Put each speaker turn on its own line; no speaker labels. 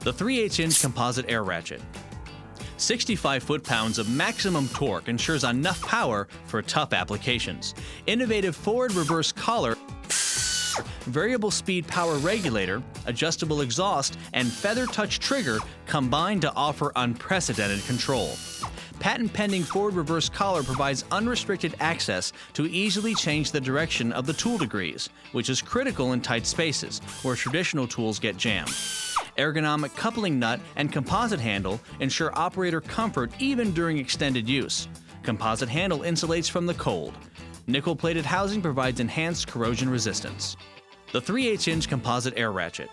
The 3/8-inch composite air ratchet. 65 foot-pounds of maximum torque ensures enough power for tough applications. Innovative forward-reverse collar, variable speed power regulator, adjustable exhaust, and feather touch trigger combine to offer unprecedented control. Patent-pending forward-reverse collar provides unrestricted access to easily change the direction of the tool degrees, which is critical in tight spaces where traditional tools get jammed. Ergonomic coupling nut and composite handle ensure operator comfort even during extended use. Composite handle insulates from the cold. Nickel-plated housing provides enhanced corrosion resistance. The 3/8-inch composite air ratchet.